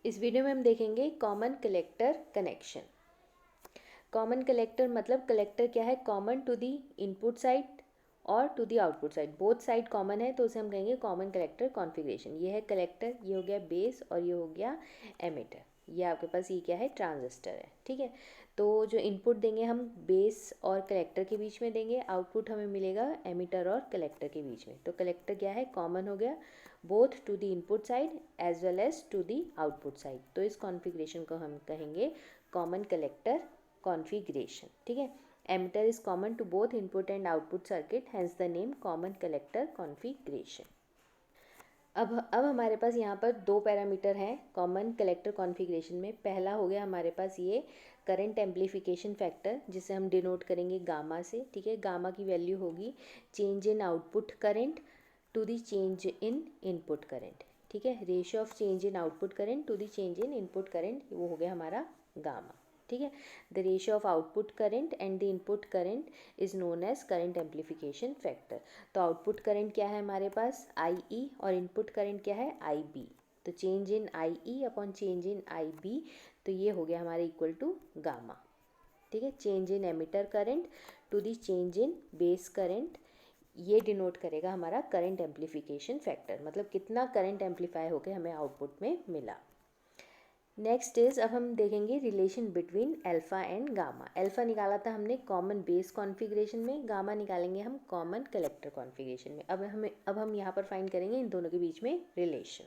इस वीडियो में हम देखेंगे common collector connection. Common collector मतलब कलेक्टर क्या है, common to the input side और to the output side, both side common है तो उसे हम कहेंगे कॉमन कलेक्टर कॉन्फ़िगरेशन। ये है कलेक्टर, ये हो गया बेस और ये हो गया एमिटर। ये आपके पास ये क्या है, ट्रांजिस्टर है। ठीक है, तो जो इनपुट देंगे हम बेस और कलेक्टर के बीच में देंगे, आउटपुट हमें मिलेगा एमिटर और कलेक्टर के बीच में। तो कलेक्टर क्या है, कॉमन हो गया both to the input side as well as to the output side. तो इस कॉन्फ़िगरेशन को हम कहेंगे कॉमन कलेक्टर कॉन्फ़िगरेशन। ठीक है, emitter is common to both input and output circuit, hence the name common collector configuration. अब हमारे पास यहाँ पर दो पैरामीटर हैं कॉमन कलेक्टर कॉन्फ़िगरेशन में। पहला हो गया हमारे पास ये करंट एम्पलीफिकेशन फैक्टर, जिसे हम डिनोट करेंगे गामा से। ठीक है, गामा की वैल्यू होगी change in output current to the change in input current. ठीक है, ratio of change in output current to the change in input current, वो हो गया हमारा गामा। ठीक है, the ratio of output current and the input current is known as current amplification factor. तो output current क्या है हमारे पास, आई ई, और इनपुट करंट क्या है, आई बी। तो change in I E upon change in I B, तो ये हो गया हमारे इक्वल टू गामा। ठीक है, change in emitter current to the change in base current, ये डिनोट करेगा हमारा करंट एम्पलीफिकेशन फैक्टर, मतलब कितना करंट एम्पलीफाई होकर हमें आउटपुट में मिला। नेक्स्ट इज, अब हम देखेंगे relation between alpha and gamma. Alpha निकाला था हमने कॉमन बेस कॉन्फ़िगरेशन में, गामा निकालेंगे हम कॉमन कलेक्टर कॉन्फ़िगरेशन में। अब हम यहाँ पर फाइंड करेंगे इन दोनों के बीच में रिलेशन।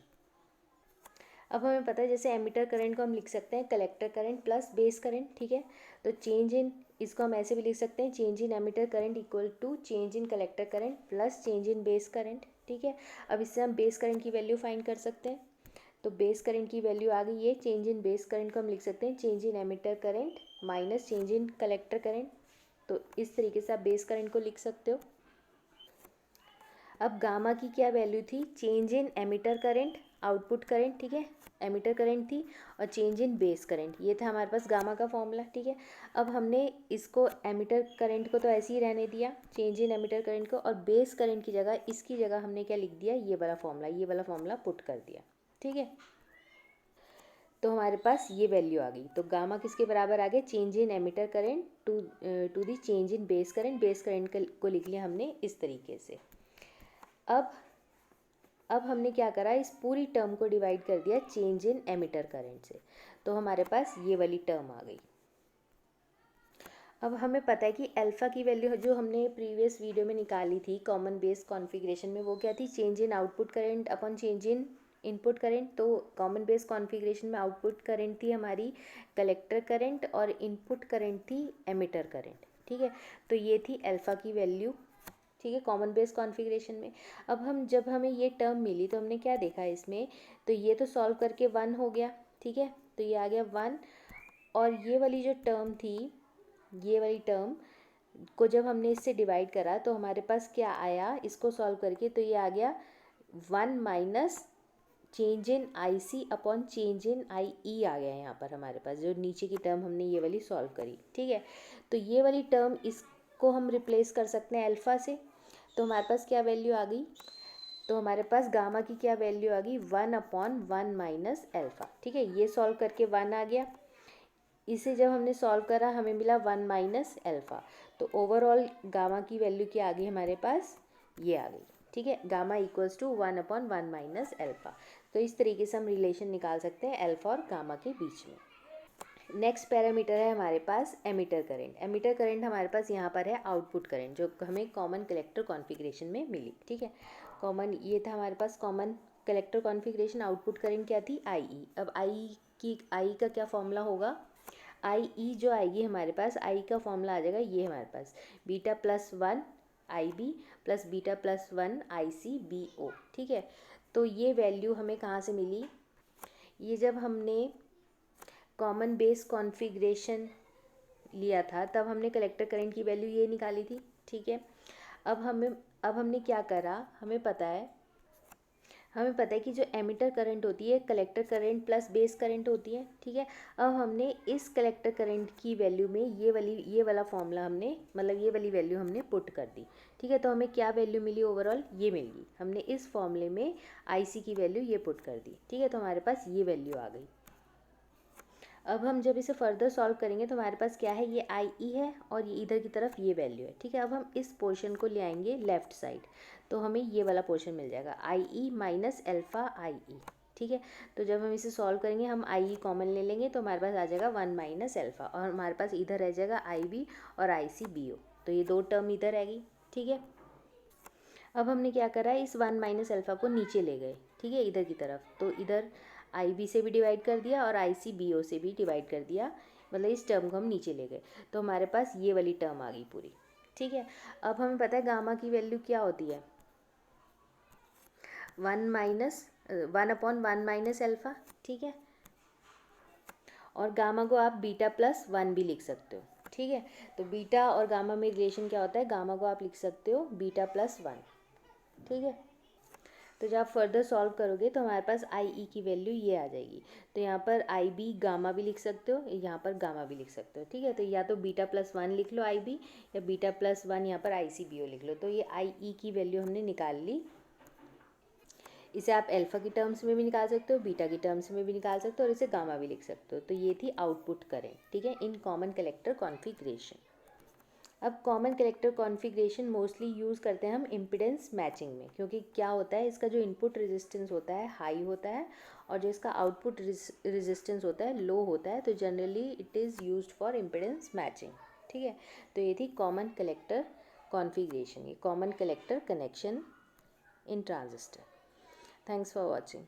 अब हमें पता है जैसे एमिटर करंट को हम लिख सकते हैं collector current plus base current. ठीक है, तो चेंज इन, इसको हम ऐसे भी लिख सकते हैं change in emitter current equal to change in collector current plus change in base current. ठीक है, अब इससे हम बेस करंट की वैल्यू फाइंड कर सकते हैं। तो बेस करंट की वैल्यू आ गई है, चेंज इन बेस करंट को हम लिख सकते हैं change in emitter current minus change in collector current. तो इस तरीके से आप बेस करंट को लिख सकते हो। अब गामा की क्या वैल्यू थी, change in emitter current output current. ठीक है, एमिटर करंट थी और चेंज इन बेस करंट, ये था हमारे पास गामा का फॉर्मूला। ठीक है, अब हमने इसको एमिटर करंट को तो ऐसे ही रहने दिया चेंज इन एमिटर करंट को, और बेस करंट की जगह, इसकी जगह हमने क्या लिख दिया, ये वाला फॉर्मूला पुट कर दिया। ठीक है, तो हमारे पास ये वैल्यू आ गई। तो गामा किसके बराबर आ गया, change in emitter current to the change in base current. Base current को लिख लिया हमने इस तरीके से। अब हमने क्या करा, इस पूरी टर्म को डिवाइड कर दिया चेंज इन एमिटर करंट से, तो हमारे पास ये वाली टर्म आ गई। अब हमें पता है कि अल्फ़ा की वैल्यू जो हमने प्रीवियस वीडियो में निकाली थी कॉमन बेस कॉन्फ़िगरेशन में, वो क्या थी, change in output current upon change in input current. तो कॉमन बेस कॉन्फ़िगरेशन में आउटपुट करंट थी हमारी कलेक्टर करंट और इनपुट करंट थी एमिटर करंट। ठीक है, तो ये थी अल्फ़ा की वैल्यू। ठीक है, कॉमन बेस कॉन्फ़िगरेशन में। अब जब हमें ये टर्म मिली तो हमने क्या देखा इसमें, तो ये तो सॉल्व करके 1 हो गया। ठीक है, तो ये आ गया 1, और ये वाली जो टर्म थी, ये वाली टर्म को जब हमने इससे डिवाइड करा तो हमारे पास क्या आया, इसको सॉल्व करके तो ये आ गया 1 minus change in I C upon change in I E आ गया यहाँ पर हमारे पास, जो नीचे की टर्म हमने ये वाली सॉल्व करी। ठीक है, तो ये वाली टर्म, इसको हम रिप्लेस कर सकते हैं अल्फ़ा से। तो हमारे पास क्या वैल्यू आ गई, तो हमारे पास गामा की क्या वैल्यू आ गई, 1/1 माइनस अल्फ़ा। ठीक है, ये सॉल्व करके 1 आ गया, इसे जब हमने सॉल्व करा हमें मिला 1 माइनस अल्फ़ा। तो ओवरऑल गामा की वैल्यू क्या आ गई हमारे पास, ये आ गई। ठीक है, gamma equals to 1/1 minus alpha. तो इस तरीके से हम रिलेशन निकाल सकते हैं अल्फ़ा और गामा के बीच में। नेक्स्ट पैरामीटर है हमारे पास एमिटर करंट। एमिटर करंट हमारे पास यहाँ पर है आउटपुट करंट, जो हमें कॉमन कलेक्टर कॉन्फ़िगरेशन में मिली। ठीक है, कॉमन ये था हमारे पास common collector configuration. Output current क्या थी, आई ई। अब आई का क्या फॉर्मूला होगा, आई ई जो आएगी हमारे पास, आई का फॉर्मूला आ जाएगा ये हमारे पास, बीटा प्लस 1 आई बी प्लस बीटा प्लस 1 आई सी बी ओ। ठीक है, तो ये वैल्यू हमें कहाँ से मिली, ये जब हमने कॉमन बेस कॉन्फ़िगरेशन लिया था तब हमने कलेक्टर करंट की वैल्यू ये निकाली थी। ठीक है, अब हमने क्या करा, हमें पता है कि जो एमिटर करंट होती है collector current plus base current होती है। ठीक है, अब हमने इस कलेक्टर करंट की वैल्यू में ये वाला फॉर्मूला हमने, मतलब ये वाली वैल्यू हमने पुट कर दी। ठीक है, तो हमें क्या वैल्यू मिली, ओवरऑल ये मिल गई। हमने इस फॉर्मूले में आईसी की वैल्यू ये पुट कर दी। ठीक है, तो हमारे पास ये वैल्यू आ गई। अब हम जब इसे फर्दर सॉल्व करेंगे तो हमारे पास क्या है, ये आई ई है और ये इधर की तरफ ये वैल्यू है, ठीक है। अब हम इस पोर्शन को ले आएंगे लेफ्ट साइड, तो हमें ये वाला पोर्शन मिल जाएगा आई ई माइनस एल्फ़ा आई ई, ठीक है। तो जब हम इसे सॉल्व करेंगे हम आई ई कॉमन ले लेंगे तो हमारे पास आ जाएगा 1 माइनस एल्फ़ा, और हमारे पास इधर रह जाएगा आई बी और आई सी बी ओ, तो ये दो टर्म इधर रहेगी, ठीक है। अब हमने क्या करा है, इस 1 माइनस एल्फ़ा को नीचे ले गए, ठीक है, इधर की तरफ, तो इधर आई बी से भी डिवाइड कर दिया और आई सी बी ओ से भी डिवाइड कर दिया, मतलब इस टर्म को हम नीचे ले गए, तो हमारे पास ये वाली टर्म आ गई पूरी, ठीक है। अब हमें पता है गामा की वैल्यू क्या होती है, 1 माइनस एल्फ़ा, ठीक है। और गामा को आप बीटा प्लस 1 भी लिख सकते हो, ठीक है। तो बीटा और गामा में रिलेशन क्या होता है, गामा को आप लिख सकते हो बीटा प्लस 1, ठीक है। तो जब आप फर्दर सॉल्व करोगे तो हमारे पास आई ई की वैल्यू ये आ जाएगी, तो यहाँ पर आई बी गामा भी लिख सकते हो, यहाँ पर गामा भी लिख सकते हो, ठीक है। तो या तो बीटा प्लस 1 लिख लो आई बी, या बीटा प्लस 1 यहाँ पर आई सी बी ओ लिख लो, तो ये आई ई की वैल्यू हमने निकाल ली। इसे आप अल्फ़ा की टर्म्स में भी निकाल सकते हो, बीटा की टर्म्स में भी निकाल सकते हो, और इसे गामा भी लिख सकते हो। तो ये थी आउटपुट करें, ठीक है, इन कॉमन कलेक्टर कॉन्फ़िगरेशन। अब common collector configuration mostly use करते हैं हम इम्पीडेंस मैचिंग में, क्योंकि क्या होता है, इसका जो इनपुट रेजिस्टेंस होता है हाई होता है और जो इसका आउटपुट रेजिस्टेंस होता है लो होता है, तो generally it is used for impedance matching, ठीक है। तो ये थी कॉमन कलेक्टर कॉन्फ़िगरेशन, ये common collector connection in transistor. Thanks for watching.